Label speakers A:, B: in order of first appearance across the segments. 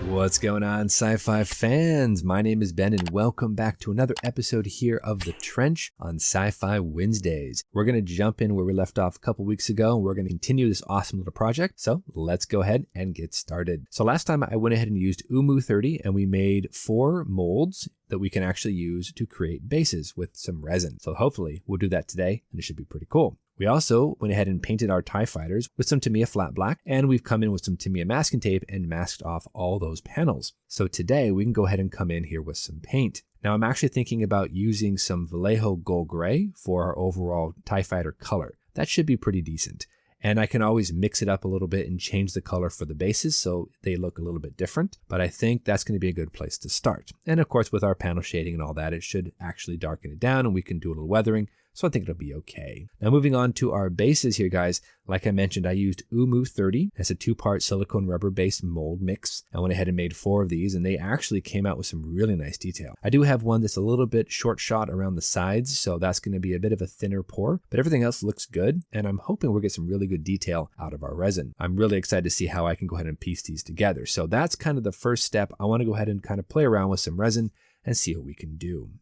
A: What's going on, Sci-Fi fans? My name is Ben and welcome back to another episode here of The Trench on Sci-Fi Wednesdays. We're going to jump in where we left off a couple weeks ago and we're going to continue this awesome little project. So let's go ahead and get started. So last time I went ahead and used Umu 30 and we made 4 molds that we can actually use to create bases with some resin. So hopefully we'll do that today and it should be pretty cool. We also went ahead and painted our TIE fighters with some Tamiya flat black, and we've come in with some Tamiya masking tape and masked off all those panels. So today we can go ahead and come in here with some paint. Now I'm actually thinking about using some Vallejo gold gray for our overall TIE fighter color. That should be pretty decent. And I can always mix it up a little bit and change the color for the bases so they look a little bit different. But I think that's going to be a good place to start. And of course, with our panel shading and all that, it should actually darken it down and we can do a little weathering. So I think it'll be okay. Now moving on to our bases here, guys. Like I mentioned, I used Umu 30 as a 2-part silicone rubber based mold mix. I went ahead and made 4 of these and they actually came out with some really nice detail. I do have one that's a little bit short shot around the sides, so that's going to be a bit of a thinner pour, but everything else looks good. And I'm hoping we'll get some really good detail out of our resin. I'm really excited to see how I can go ahead and piece these together. So that's kind of the first step. I want to go ahead and kind of play around with some resin and see what we can do.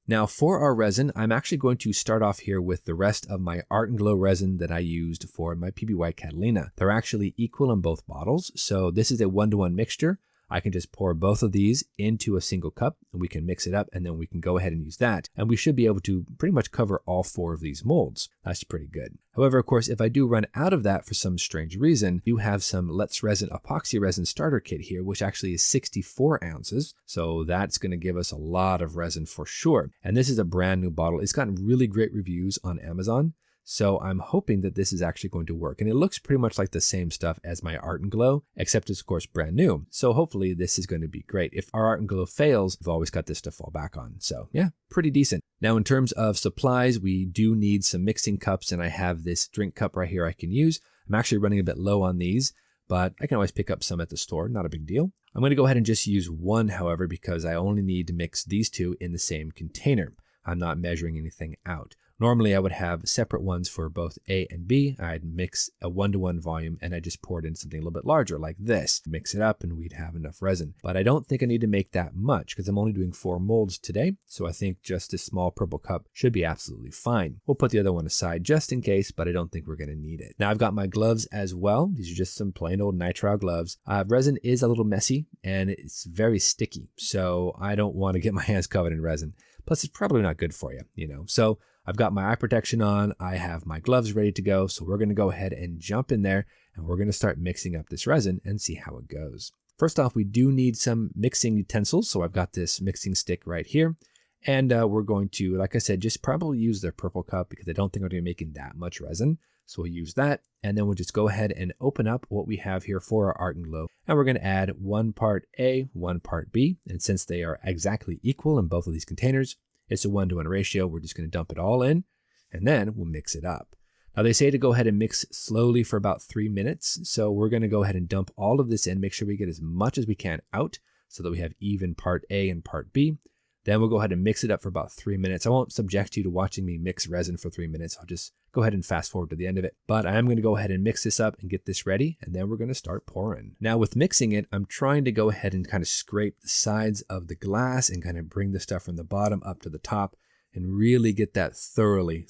A: Now for our resin, I'm actually going to start off here with the rest of my Art and Glow resin that I used for my PBY Catalina. They're actually equal in both bottles, so this is a 1-to-1 mixture. I can just pour both of these into a single cup and we can mix it up and then we can go ahead and use that. And we should be able to pretty much cover all 4 of these molds. That's pretty good. However, of course, if I do run out of that for some strange reason, you have some Let's Resin epoxy resin starter kit here, which actually is 64 ounces. So that's going to give us a lot of resin for sure. And this is a brand new bottle. It's gotten really great reviews on Amazon. So I'm hoping that this is actually going to work. And it looks pretty much like the same stuff as my Art and Glow, except it's of course brand new. So hopefully this is going to be great. If our Art and Glow fails, we've always got this to fall back on. So yeah, pretty decent. Now in terms of supplies, we do need some mixing cups and I have this drink cup right here I can use. I'm actually running a bit low on these, but I can always pick up some at the store, not a big deal. I'm going to go ahead and just use one, however, because I only need to mix these 2 in the same container. I'm not measuring anything out. Normally I would have separate ones for both A and B. I'd mix a 1-to-1 volume and I just poured in something a little bit larger like this. Mix it up and we'd have enough resin. But I don't think I need to make that much because I'm only doing 4 molds today. So I think just this small purple cup should be absolutely fine. We'll put the other one aside just in case, but I don't think we're going to need it. Now I've got my gloves as well. These are just some plain old nitrile gloves. Resin is a little messy and it's very sticky. So I don't want to get my hands covered in resin. Plus it's probably not good for you, So I've got my eye protection on, I have my gloves ready to go, so we're going to go ahead and jump in there and we're going to start mixing up this resin and see how it goes. First off, we do need some mixing utensils, so I've got this mixing stick right here. And we're going to, like I said, just probably use the purple cup because I don't think we're going to be making that much resin. So we'll use that and then we'll just go ahead and open up what we have here for our Art and Glow. And we're going to add 1 part A, 1 part B. And since they are exactly equal in both of these containers, it's a 1-to-1 ratio. We're just going to dump it all in and then we'll mix it up. Now they say to go ahead and mix slowly for about 3 minutes. So we're going to go ahead and dump all of this in, make sure we get as much as we can out so that we have even part A and part B. Then we'll go ahead and mix it up for about 3 minutes. I won't subject you to watching me mix resin for 3 minutes. I'll just go ahead and fast forward to the end of it. But I am going to go ahead and mix this up and get this ready. And then we're going to start pouring. Now with mixing it, I'm trying to go ahead and kind of scrape the sides of the glass and kind of bring the stuff from the bottom up to the top and really get that thoroughly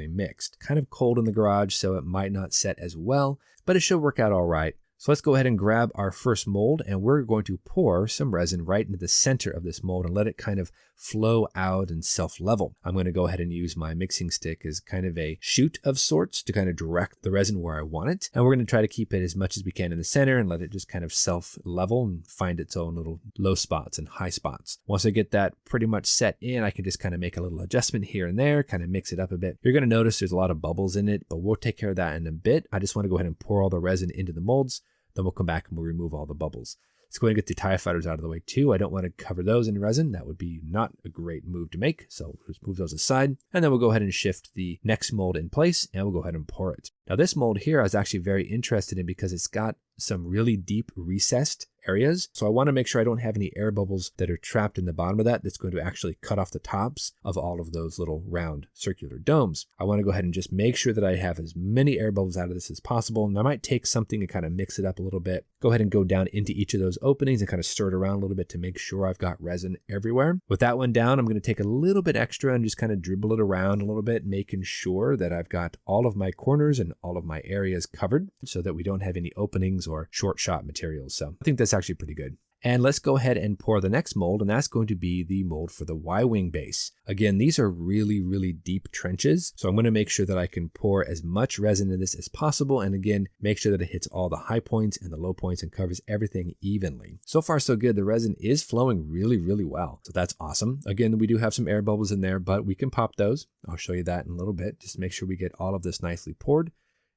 A: mixed. Kind of cold in the garage, so it might not set as well, but it should work out all right. So let's go ahead and grab our first mold and we're going to pour some resin right into the center of this mold and let it kind of flow out and self-level. I'm going to go ahead and use my mixing stick as kind of a chute of sorts to kind of direct the resin where I want it. And we're going to try to keep it as much as we can in the center and let it just kind of self-level and find its own little low spots and high spots. Once I get that pretty much set in, I can just kind of make a little adjustment here and there, kind of mix it up a bit. You're going to notice there's a lot of bubbles in it, but we'll take care of that in a bit. I just want to go ahead and pour all the resin into the molds. Then we'll come back and we'll remove all the bubbles. Let's go ahead and get the TIE fighters out of the way too. I don't want to cover those in resin. That would be not a great move to make. So let's move those aside. And then we'll go ahead and shift the next mold in place and we'll go ahead and pour it. Now this mold here I was actually very interested in because it's got some really deep recessed areas. So I want to make sure I don't have any air bubbles that are trapped in the bottom of that. That's going to actually cut off the tops of all of those little round circular domes. I want to go ahead and just make sure that I have as many air bubbles out of this as possible. And I might take something and kind of mix it up a little bit. Go ahead and go down into each of those openings and kind of stir it around a little bit to make sure I've got resin everywhere. With that one down, I'm going to take a little bit extra and just kind of dribble it around a little bit, making sure that I've got all of my corners and all of my areas covered so that we don't have any openings or short shot materials. So I think that's actually pretty good. And let's go ahead and pour the next mold, and that's going to be the mold for the Y-wing base. Again, these are really, really deep trenches, so I'm going to make sure that I can pour as much resin in this as possible, and again, make sure that it hits all the high points and the low points and covers everything evenly. So far, so good. The resin is flowing really, really well, so that's awesome. Again, we do have some air bubbles in there, but we can pop those. I'll show you that in a little bit. Just make sure we get all of this nicely poured,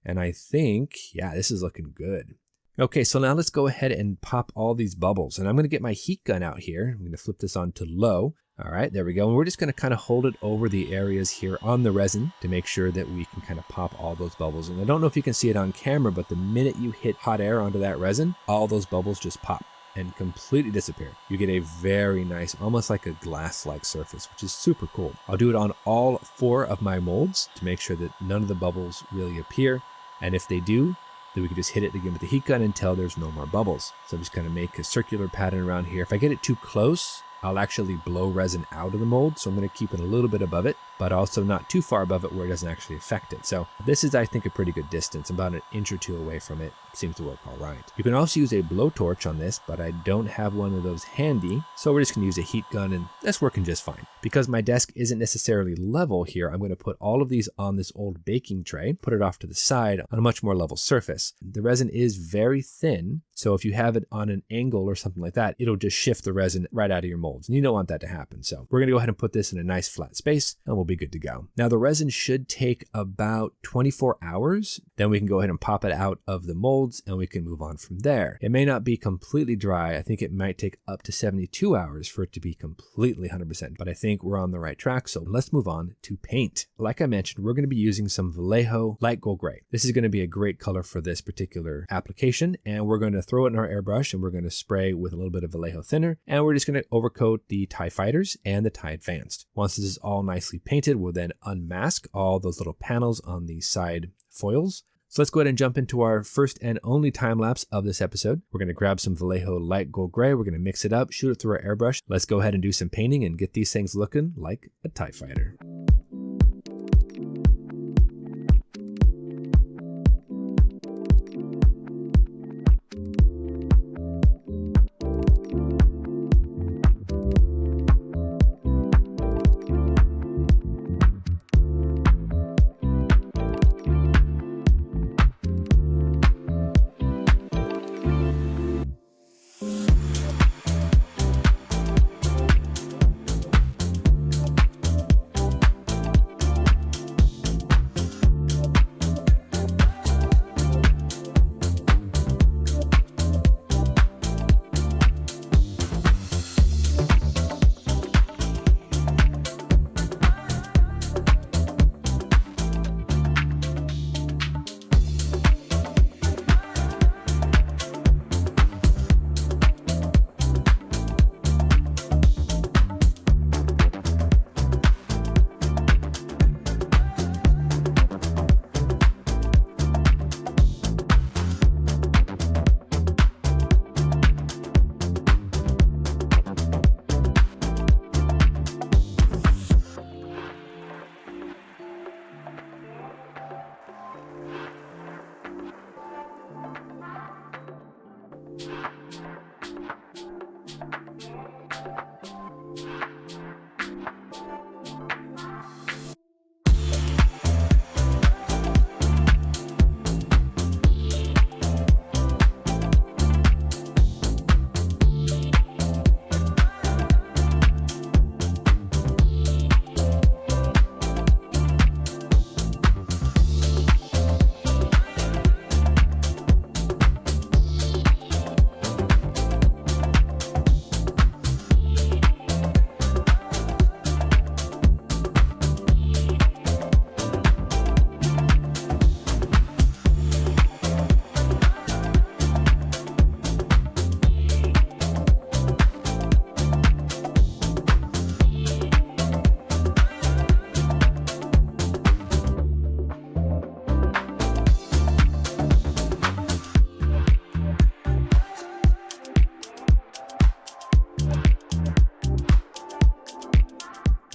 A: and I think, yeah, this is looking good. Okay, so now let's go ahead and pop all these bubbles. And I'm going to get my heat gun out here. I'm going to flip this on to low. All right, there we go. And we're just going to kind of hold it over the areas here on the resin to make sure that we can kind of pop all those bubbles. And I don't know if you can see it on camera, but the minute you hit hot air onto that resin, all those bubbles just pop and completely disappear. You get a very nice, almost like a glass-like surface, which is super cool. I'll do it on all 4 of my molds to make sure that none of the bubbles really appear. And if they do, then we can just hit it again with the heat gun until there's no more bubbles. So I'm just going to make a circular pattern around here. If I get it too close, I'll actually blow resin out of the mold. So I'm going to keep it a little bit above it, but also not too far above it where it doesn't actually affect it. So this is, I think, a pretty good distance, about an inch or 2 away from it. Seems to work all right. You can also use a blowtorch on this, but I don't have one of those handy. So we're just going to use a heat gun, and that's working just fine. Because my desk isn't necessarily level here, I'm going to put all of these on this old baking tray, put it off to the side on a much more level surface. The resin is very thin, so if you have it on an angle or something like that, it'll just shift the resin right out of your molds, and you don't want that to happen. So we're going to go ahead and put this in a nice flat space, and we'll be good to go. Now the resin should take about 24 hours. Then we can go ahead and pop it out of the molds, and we can move on from there. It may not be completely dry. I think it might take up to 72 hours for it to be completely 100%, but I think we're on the right track. So let's move on to paint. Like I mentioned, we're going to be using some Vallejo light gold gray. This is going to be a great color for this particular application, and we're going to throw it in our airbrush, and we're going to spray with a little bit of Vallejo thinner, and we're just going to overcoat the TIE Fighters and the TIE Advanced. Once this is all nicely painted, we'll then unmask all those little panels on the side foils. So let's go ahead and jump into our first and only time lapse of this episode. We're going to grab some Vallejo light gold gray. We're going to mix it up, shoot it through our airbrush. Let's go ahead and do some painting and get these things looking like a TIE Fighter.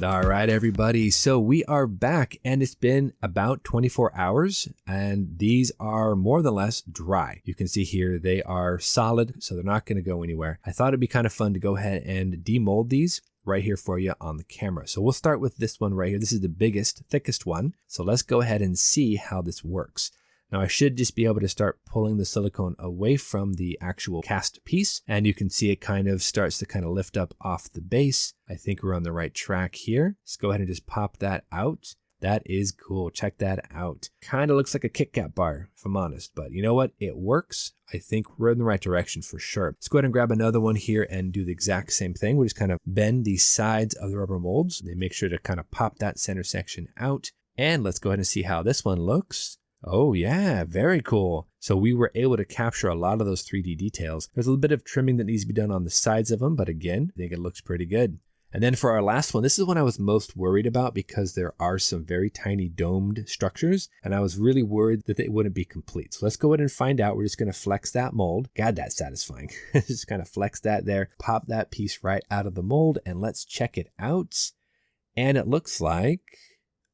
A: All right, everybody. So we are back and it's been about 24 hours and these are more than less dry. You can see here they are solid, so they're not going to go anywhere. I thought it'd be kind of fun to go ahead and demold these right here for you on the camera. So we'll start with this one right here. This is the biggest, thickest one. So let's go ahead and see how this works. Now I should just be able to start pulling the silicone away from the actual cast piece, and you can see it kind of starts to kind of lift up off the base. I think we're on the right track here. Let's go ahead and just pop that out. That is cool. Check that out. Kind of looks like a Kit Kat bar, if I'm honest, but you know what? It works. I think we're in the right direction for sure. Let's go ahead and grab another one here and do the exact same thing. We'll just kind of bend the sides of the rubber molds and make sure to kind of pop that center section out. And let's go ahead and see how this one looks. Oh yeah, very cool. So we were able to capture a lot of those 3D details. There's a little bit of trimming that needs to be done on the sides of them, but again, I think it looks pretty good. And then for our last one, this is one I was most worried about because there are some very tiny domed structures and I was really worried that they wouldn't be complete. So let's go ahead and find out. We're just going to flex that mold. God, that's satisfying. Just kind of flex that there, pop that piece right out of the mold and let's check it out. And it looks like,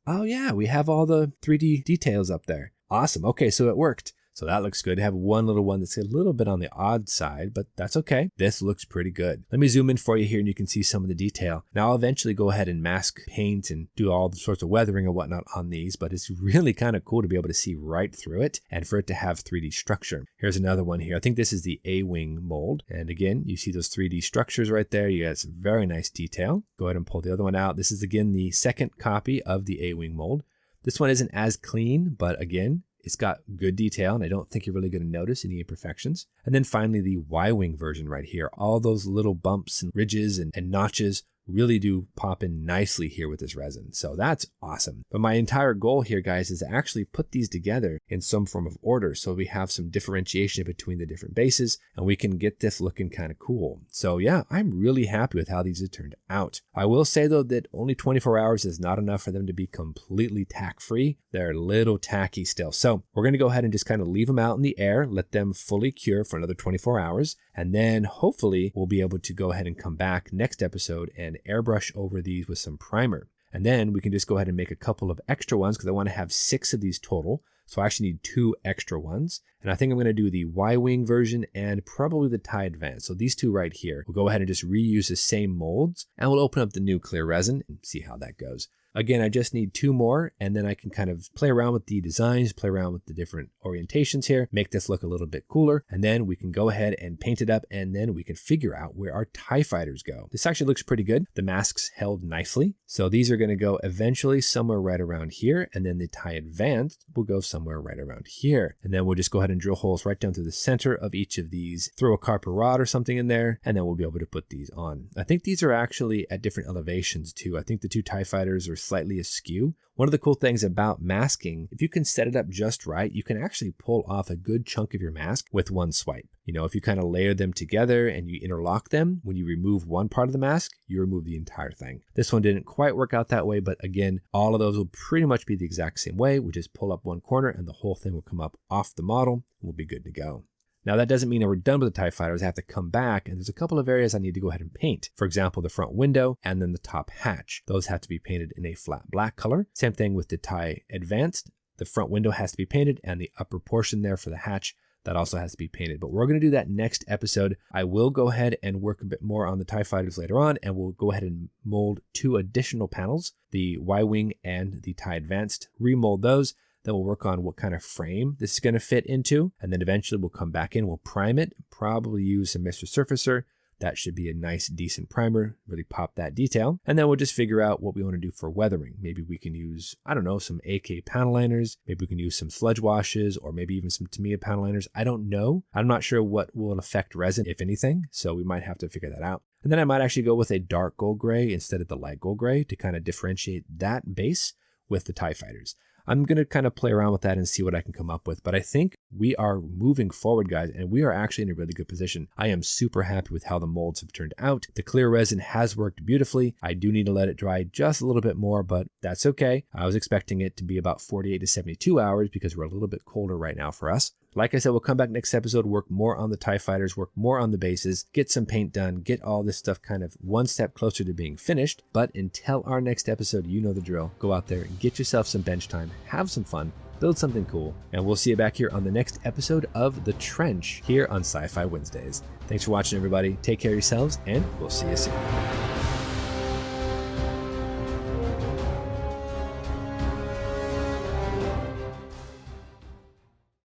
A: oh yeah, we have all the 3D details up there. Awesome. Okay, so it worked. So that looks good. I have one little one that's a little bit on the odd side, but that's okay. This looks pretty good. Let me zoom in for you here and you can see some of the detail. Now I'll eventually go ahead and mask paint and do all the sorts of weathering and whatnot on these, but it's really kind of cool to be able to see right through it and for it to have 3D structure. Here's another one here. I think this is the A-wing mold. And again, you see those 3D structures right there. You got some very nice detail. Go ahead and pull the other one out. This is again the second copy of the A-wing mold. This one isn't as clean, but again, it's got good detail, and I don't think you're really going to notice any imperfections. And then finally, the Y-wing version right here. All those little bumps and ridges and notches really do pop in nicely here with this resin. So that's awesome. But my entire goal here, guys, is to actually put these together in some form of order so we have some differentiation between the different bases and we can get this looking kind of cool. So yeah, I'm really happy with how these have turned out. I will say though that only 24 hours is not enough for them to be completely tack-free. They're a little tacky still. So we're going to go ahead and just kind of leave them out in the air, let them fully cure for another 24 hours. And then hopefully we'll be able to go ahead and come back next episode and airbrush over these with some primer. And then we can just go ahead and make a couple of extra ones because I want to have 6 of these total. So I actually need 2 extra ones. And I think I'm going to do the Y-wing version and probably the Thai Advanced. So these two right here, we'll go ahead and just reuse the same molds and we'll open up the new clear resin and see how that goes. Again, I just need 2 more and then I can kind of play around with the designs, play around with the different orientations here, make this look a little bit cooler. And then we can go ahead and paint it up and then we can figure out where our TIE fighters go. This actually looks pretty good. The masks held nicely. So these are going to go eventually somewhere right around here. And then the Thai Advanced will go somewhere right around here. And then we'll just go ahead and drill holes right down through the center of each of these, throw a copper rod or something in there, and then we'll be able to put these on. I think these are actually at different elevations too. I think the 2 TIE fighters are slightly askew. One of the cool things about masking, if you can set it up just right, you can actually pull off a good chunk of your mask with one swipe. You know, if you kind of layer them together and you interlock them, when you remove one part of the mask, you remove the entire thing. This one didn't quite work out that way, but again, all of those will pretty much be the exact same way. We just pull up one corner and the whole thing will come up off the model and we'll be good to go. Now that doesn't mean that we're done with the TIE fighters. I have to come back and there's a couple of areas I need to go ahead and paint. For example, the front window and then the top hatch. Those have to be painted in a flat black color. Same thing with the TIE Advanced. The front window has to be painted and the upper portion there for the hatch, that also has to be painted. But we're going to do that next episode. I will go ahead and work a bit more on the TIE fighters later on and we'll go ahead and mold 2 additional panels, the Y-wing and the TIE Advanced, remold those. Then we'll work on what kind of frame this is going to fit into. And then eventually we'll come back in, we'll prime it, probably use some Mr. Surfacer. That should be a nice, decent primer, really pop that detail. And then we'll just figure out what we want to do for weathering. Maybe we can use, I don't know, some AK panel liners. Maybe we can use some sludge washes or maybe even some Tamiya panel liners. I don't know. I'm not sure what will affect resin, if anything. So we might have to figure that out. And then I might actually go with a dark gold gray instead of the light gold gray to kind of differentiate that base with the TIE fighters. I'm going to kind of play around with that and see what I can come up with. But I think we are moving forward, guys, and we are actually in a really good position. I am super happy with how the molds have turned out. The clear resin has worked beautifully. I do need to let it dry just a little bit more, but that's okay. I was expecting it to be about 48 to 72 hours because we're a little bit colder right now for us. Like I said, we'll come back next episode, work more on the TIE fighters, work more on the bases, get some paint done, get all this stuff kind of one step closer to being finished. But until our next episode, you know the drill. Go out there and get yourself some bench time, have some fun, build something cool, and we'll see you back here on the next episode of The Trench here on Sci-Fi Wednesdays. Thanks for watching, everybody. Take care of yourselves, and we'll see you soon.